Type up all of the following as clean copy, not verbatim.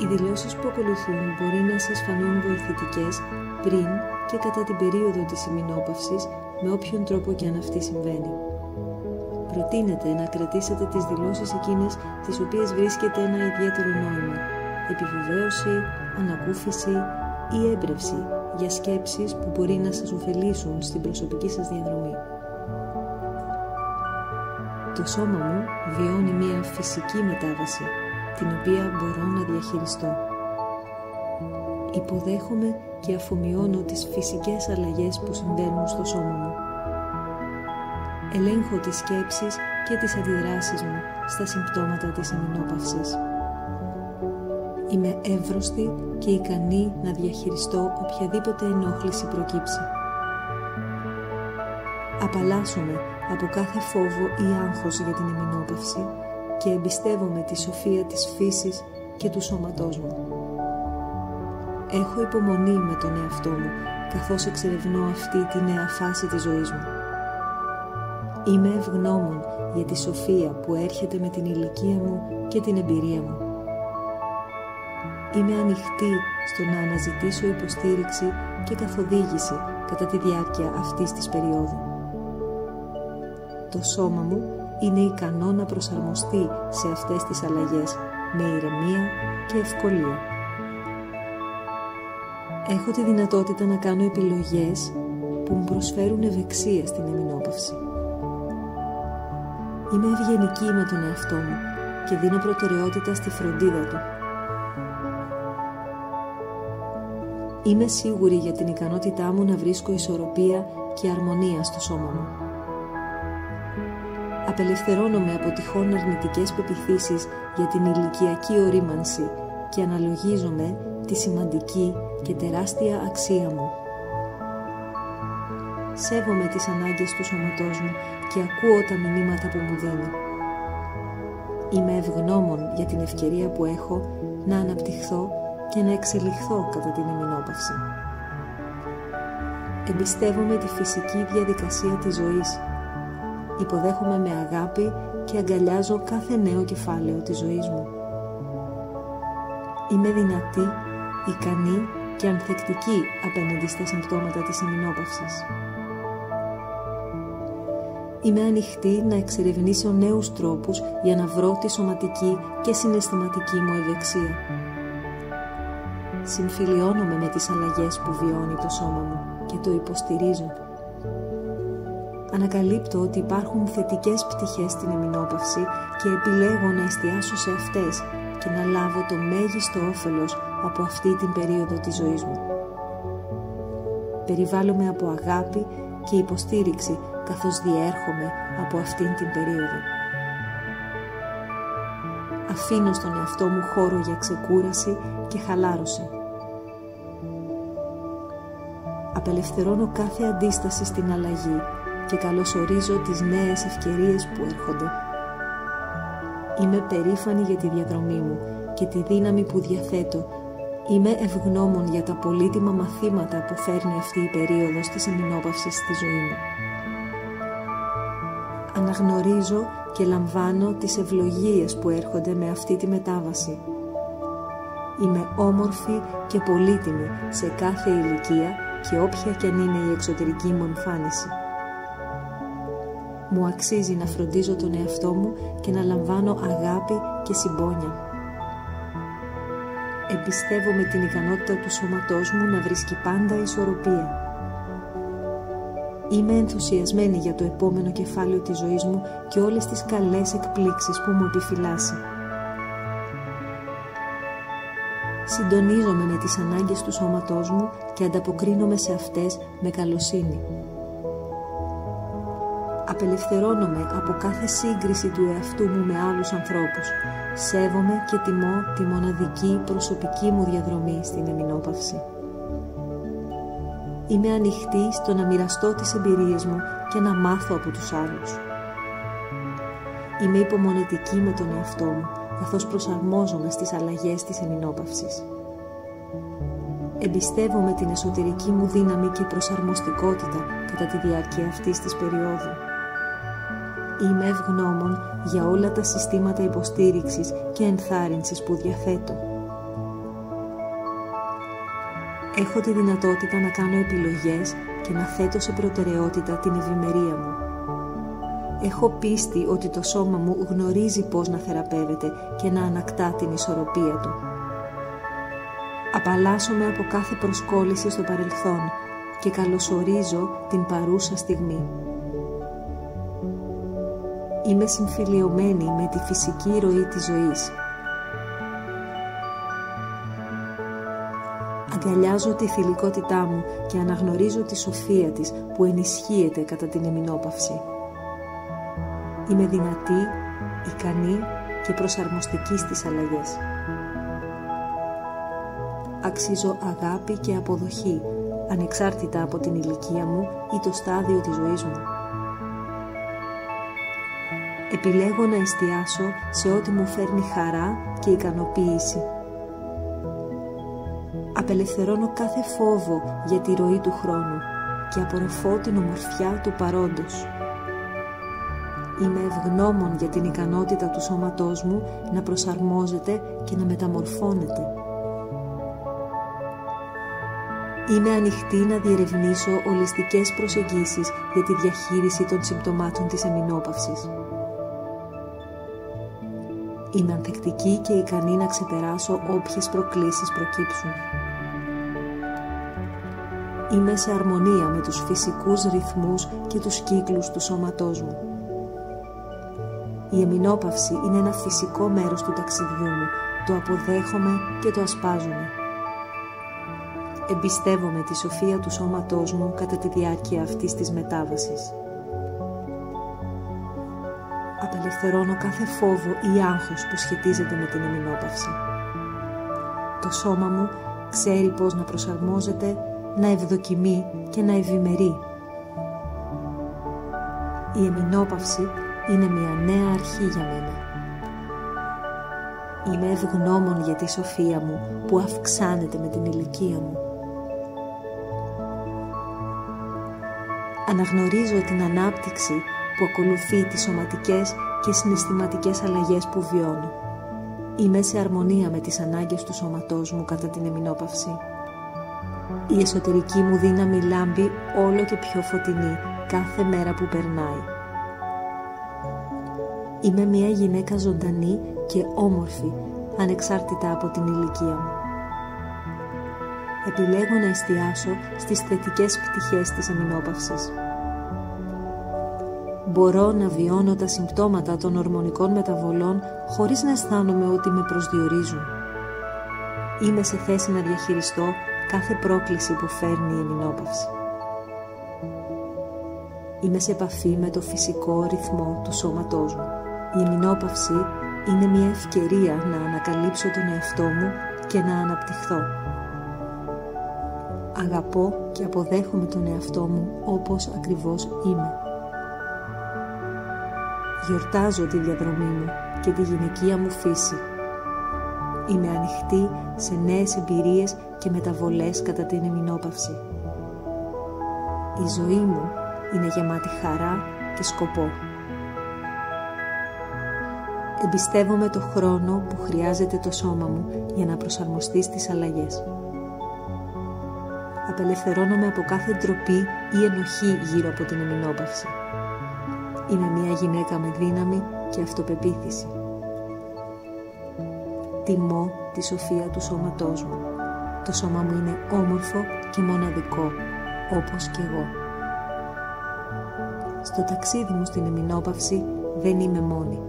Οι δηλώσεις που ακολουθούν μπορεί να σας φανούν βοηθητικές πριν και κατά την περίοδο της ημινόπαυσης, με όποιον τρόπο και αν αυτή συμβαίνει. Προτείνεται να κρατήσετε τις δηλώσεις εκείνες τις οποίες βρίσκεται ένα ιδιαίτερο νόημα, επιβεβαίωση, ανακούφιση ή έμπρευση για σκέψεις που μπορεί να σας ωφελήσουν στην προσωπική σας διαδρομή. Το σώμα μου βιώνει μια φυσική μετάβαση, την οποία μπορώ να διαχειριστώ. Υποδέχομαι και αφομοιώνω τις φυσικές αλλαγές που συμβαίνουν στο σώμα μου. Ελέγχω τις σκέψεις και τις αντιδράσεις μου στα συμπτώματα της ημινόπαυσης. Είμαι εύρωστη και ικανή να διαχειριστώ οποιαδήποτε ενόχληση προκύψει. Απαλλάσσομαι από κάθε φόβο ή άγχος για την ημινόπαυση και εμπιστεύομαι τη σοφία της φύσης και του σώματός μου. Έχω υπομονή με τον εαυτό μου καθώς εξερευνώ αυτή τη νέα φάση της ζωής μου. Είμαι ευγνώμων για τη σοφία που έρχεται με την ηλικία μου και την εμπειρία μου. Είμαι ανοιχτή στο να αναζητήσω υποστήριξη και καθοδήγηση κατά τη διάρκεια αυτής της περίοδου. Το σώμα μου είναι ικανό να προσαρμοστεί σε αυτές τις αλλαγές με ηρεμία και ευκολία. Έχω τη δυνατότητα να κάνω επιλογές που μου προσφέρουν ευεξία στην ημινόπαυση. Είμαι ευγενική με τον εαυτό μου και δίνω προτεραιότητα στη φροντίδα του. Είμαι σίγουρη για την ικανότητά μου να βρίσκω ισορροπία και αρμονία στο σώμα μου. Απελευθερώνομαι από τυχόν αρνητικές πεποιθήσεις για την ηλικιακή ορίμανση και αναλογίζομαι τη σημαντική και τεράστια αξία μου. Σέβομαι τις ανάγκες του σώματός μου και ακούω τα μηνύματα που μου δίνει. Είμαι ευγνώμων για την ευκαιρία που έχω να αναπτυχθώ και να εξελιχθώ κατά την ημινόπαυση. Εμπιστεύομαι τη φυσική διαδικασία της ζωής. Υποδέχομαι με αγάπη και αγκαλιάζω κάθε νέο κεφάλαιο της ζωής μου. Είμαι δυνατή, ικανή και ανθεκτική απέναντι στα συμπτώματα της ημινόπαυσης. Είμαι ανοιχτή να εξερευνήσω νέους τρόπους για να βρω τη σωματική και συναισθηματική μου ευεξία. Συμφιλιώνομαι με τις αλλαγές που βιώνει το σώμα μου και το υποστηρίζω. Ανακαλύπτω ότι υπάρχουν θετικές πτυχές στην ημινόπαυση και επιλέγω να εστιάσω σε αυτές και να λάβω το μέγιστο όφελος από αυτή την περίοδο της ζωής μου. Περιβάλλομαι από αγάπη και υποστήριξη καθώς διέρχομαι από αυτήν την περίοδο. Αφήνω στον εαυτό μου χώρο για ξεκούραση και χαλάρωση. Απελευθερώνω κάθε αντίσταση στην αλλαγή και καλωσορίζω τις νέες ευκαιρίες που έρχονται. Είμαι περήφανη για τη διαδρομή μου και τη δύναμη που διαθέτω. Είμαι ευγνώμων για τα πολύτιμα μαθήματα που φέρνει αυτή η περίοδος της ημινόπαυσης στη ζωή μου. Αναγνωρίζω και λαμβάνω τις ευλογίες που έρχονται με αυτή τη μετάβαση. Είμαι όμορφη και πολύτιμη σε κάθε ηλικία και όποια κι αν είναι η εξωτερική μου εμφάνιση. Μου αξίζει να φροντίζω τον εαυτό μου και να λαμβάνω αγάπη και συμπόνια. Εμπιστεύομαι την ικανότητα του σώματός μου να βρίσκει πάντα ισορροπία. Είμαι ενθουσιασμένη για το επόμενο κεφάλαιο της ζωής μου και όλες τις καλές εκπλήξεις που μου επιφυλάσσει. Συντονίζομαι με τις ανάγκες του σώματός μου και ανταποκρίνομαι σε αυτές με καλοσύνη. Απελευθερώνομαι από κάθε σύγκριση του εαυτού μου με άλλους ανθρώπους. Σέβομαι και τιμώ τη μοναδική προσωπική μου διαδρομή στην ημινόπαυση. Είμαι ανοιχτή στο να μοιραστώ τις εμπειρίες μου και να μάθω από τους άλλους. Είμαι υπομονετική με τον εαυτό μου, καθώς προσαρμόζομαι στις αλλαγές της ημινόπαυσης. Εμπιστεύομαι την εσωτερική μου δύναμη και προσαρμοστικότητα κατά τη διάρκεια αυτής της περίοδου. Είμαι ευγνώμων για όλα τα συστήματα υποστήριξης και ενθάρρυνσης που διαθέτω. Έχω τη δυνατότητα να κάνω επιλογές και να θέτω σε προτεραιότητα την ευημερία μου. Έχω πίστη ότι το σώμα μου γνωρίζει πώς να θεραπεύεται και να ανακτά την ισορροπία του. Απαλλάσσομαι από κάθε προσκόλληση στο παρελθόν και καλωσορίζω την παρούσα στιγμή. Είμαι συμφιλιωμένη με τη φυσική ροή της ζωής. Αγκαλιάζω τη θηλυκότητά μου και αναγνωρίζω τη σοφία της που ενισχύεται κατά την εμεινόπαυση. Είμαι δυνατή, ικανή και προσαρμοστική στις αλλαγές. Αξίζω αγάπη και αποδοχή, ανεξάρτητα από την ηλικία μου ή το στάδιο της ζωής μου. Επιλέγω να εστιάσω σε ό,τι μου φέρνει χαρά και ικανοποίηση. Απελευθερώνω κάθε φόβο για τη ροή του χρόνου και απορροφώ την ομορφιά του παρόντος. Είμαι ευγνώμων για την ικανότητα του σώματός μου να προσαρμόζεται και να μεταμορφώνεται. Είμαι ανοιχτή να διερευνήσω ολιστικές προσεγγίσεις για τη διαχείριση των συμπτωμάτων της εμεινόπαυσης. Είμαι ανθεκτική και ικανή να ξεπεράσω όποιες προκλήσεις προκύψουν. Είμαι σε αρμονία με τους φυσικούς ρυθμούς και τους κύκλους του σώματός μου. Η εμεινόπαυση είναι ένα φυσικό μέρος του ταξιδιού μου. Το αποδέχομαι και το ασπάζομαι. Εμπιστεύομαι τη σοφία του σώματός μου κατά τη διάρκεια αυτής της μετάβασης. Απελευθερώνω κάθε φόβο ή άγχος που σχετίζεται με την εμεινόπαυση. Το σώμα μου ξέρει πώς να προσαρμόζεται, να ευδοκιμεί και να ευημερεί. Η εμεινόπαυση είναι μια νέα αρχή για μένα. Είμαι ευγνώμων για τη σοφία μου που αυξάνεται με την ηλικία μου. Αναγνωρίζω την ανάπτυξη που ακολουθεί τις σωματικές και συναισθηματικές αλλαγές που βιώνω. Είμαι σε αρμονία με τις ανάγκες του σώματός μου κατά την εμεινόπαυση. Η εσωτερική μου δύναμη λάμπει όλο και πιο φωτεινή κάθε μέρα που περνάει. Είμαι μια γυναίκα ζωντανή και όμορφη, ανεξάρτητα από την ηλικία μου. Επιλέγω να εστιάσω στις θετικές πτυχές της εμεινόπαυσης. Μπορώ να βιώνω τα συμπτώματα των ορμονικών μεταβολών χωρίς να αισθάνομαι ότι με προσδιορίζουν. Είμαι σε θέση να διαχειριστώ κάθε πρόκληση που φέρνει η εμεινόπαυση. Είμαι σε επαφή με το φυσικό ρυθμό του σώματός μου. Η εμεινόπαυση είναι μια ευκαιρία να ανακαλύψω τον εαυτό μου και να αναπτυχθώ. Αγαπώ και αποδέχομαι τον εαυτό μου όπως ακριβώς είμαι. Γιορτάζω τη διαδρομή μου και τη γυναικεία μου φύση. Είμαι ανοιχτή σε νέες εμπειρίες και μεταβολές κατά την εμεινόπαυση. Η ζωή μου είναι γεμάτη χαρά και σκοπό. Εμπιστεύομαι το χρόνο που χρειάζεται το σώμα μου για να προσαρμοστεί στις αλλαγές. Απελευθερώνομαι από κάθε ντροπή ή ενοχή γύρω από την εμεινόπαυση. Είμαι μια γυναίκα με δύναμη και αυτοπεποίθηση. Τιμώ τη σοφία του σώματός μου. Το σώμα μου είναι όμορφο και μοναδικό, όπως και εγώ. Στο ταξίδι μου στην εμεινόπαυση δεν είμαι μόνη.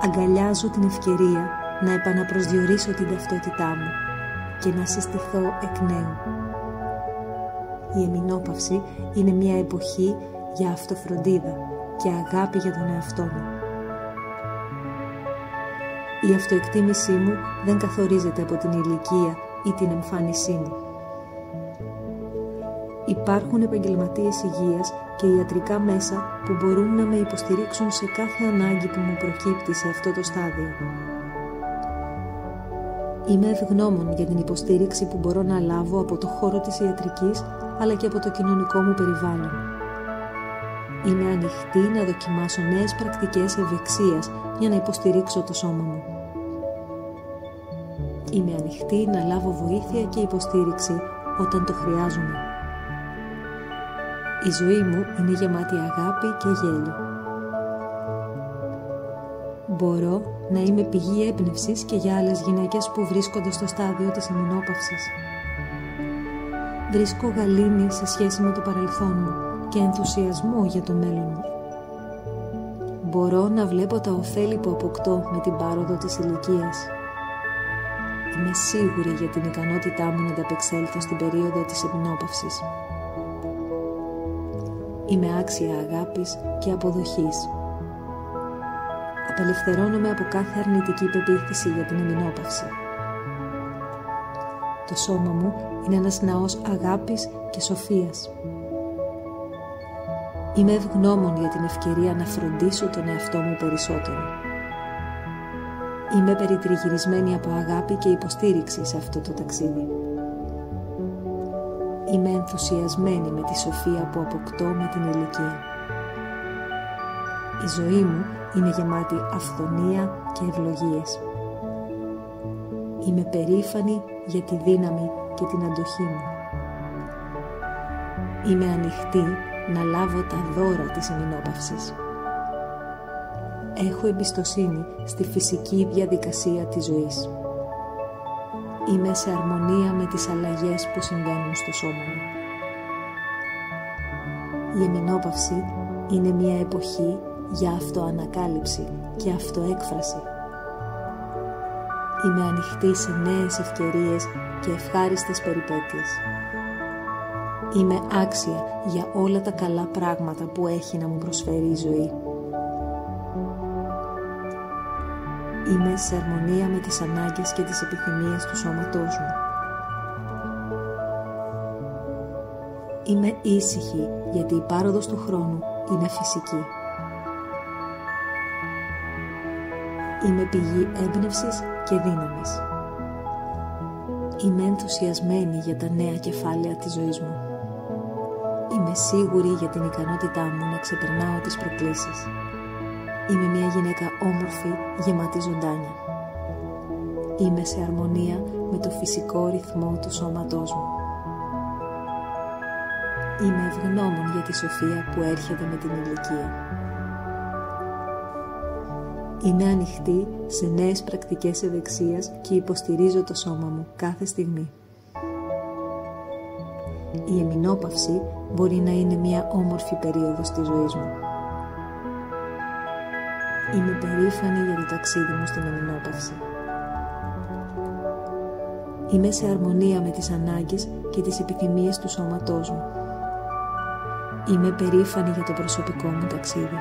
Αγκαλιάζω την ευκαιρία να επαναπροσδιορίσω την ταυτότητά μου και να συστηθώ εκ νέου. Η εμεινόπαυση είναι μια εποχή για αυτοφροντίδα και αγάπη για τον εαυτό μου. Η αυτοεκτίμησή μου δεν καθορίζεται από την ηλικία ή την εμφάνισή μου. Υπάρχουν επαγγελματίες υγείας και ιατρικά μέσα που μπορούν να με υποστηρίξουν σε κάθε ανάγκη που μου προκύπτει σε αυτό το στάδιο. Είμαι ευγνώμων για την υποστήριξη που μπορώ να λάβω από το χώρο της ιατρικής αλλά και από το κοινωνικό μου περιβάλλον. Είμαι ανοιχτή να δοκιμάσω νέες πρακτικές ευεξίας για να υποστηρίξω το σώμα μου. Είμαι ανοιχτή να λάβω βοήθεια και υποστήριξη όταν το χρειάζομαι. Η ζωή μου είναι γεμάτη αγάπη και γέλιο. Μπορώ να είμαι πηγή έμπνευσης και για άλλες γυναίκες που βρίσκονται στο στάδιο της ημινόπαυσης. Βρίσκω γαλήνη σε σχέση με το παρελθόν μου και ενθουσιασμό για το μέλλον μου. Μπορώ να βλέπω τα ωφέλη που αποκτώ με την πάροδο της ηλικίας. Είμαι σίγουρη για την ικανότητά μου να ανταπεξέλθω στην περίοδο της ημινόπαυσης. Είμαι άξια αγάπης και αποδοχής. Απελευθερώνομαι από κάθε αρνητική πεποίθηση για την ημινόπαυση. Το σώμα μου είναι ένας ναός αγάπης και σοφίας. Είμαι ευγνώμων για την ευκαιρία να φροντίσω τον εαυτό μου περισσότερο. Είμαι περιτριγυρισμένη από αγάπη και υποστήριξη σε αυτό το ταξίδι. Είμαι ενθουσιασμένη με τη σοφία που αποκτώ με την ηλικία. Η ζωή μου είναι γεμάτη αυθονία και ευλογίες. Είμαι περήφανη για τη δύναμη και την αντοχή μου. Είμαι ανοιχτή να λάβω τα δώρα της ημινόπαυσης. Έχω εμπιστοσύνη στη φυσική διαδικασία της ζωής. Είμαι σε αρμονία με τις αλλαγές που συμβαίνουν στο σώμα μου. Η ημινόπαυση είναι μια εποχή για αυτοανακάλυψη και αυτοέκφραση. Είμαι ανοιχτή σε νέες ευκαιρίες και ευχάριστες περιπέτειες. Είμαι άξια για όλα τα καλά πράγματα που έχει να μου προσφέρει η ζωή. Είμαι σε αρμονία με τις ανάγκες και τις επιθυμίες του σώματός μου. Είμαι ήσυχη γιατί η πάροδος του χρόνου είναι φυσική. Είμαι πηγή έμπνευσης και δύναμης. Είμαι ενθουσιασμένη για τα νέα κεφάλαια της ζωής μου. Είμαι σίγουρη για την ικανότητά μου να ξεπερνάω τις προκλήσεις. Είμαι μια γυναίκα όμορφη, γεμάτη ζωντάνια. Είμαι σε αρμονία με το φυσικό ρυθμό του σώματός μου. Είμαι ευγνώμων για τη σοφία που έρχεται με την ηλικία. Είμαι ανοιχτή σε νέες πρακτικές ευεξίας και υποστηρίζω το σώμα μου κάθε στιγμή. Η ημινόπαυση μπορεί να είναι μια όμορφη περίοδος της ζωής μου. Είμαι περήφανη για το ταξίδι μου στην ημινόπαυση. Είμαι σε αρμονία με τις ανάγκες και τις επιθυμίες του σώματός μου. Είμαι περήφανη για το προσωπικό μου ταξίδι.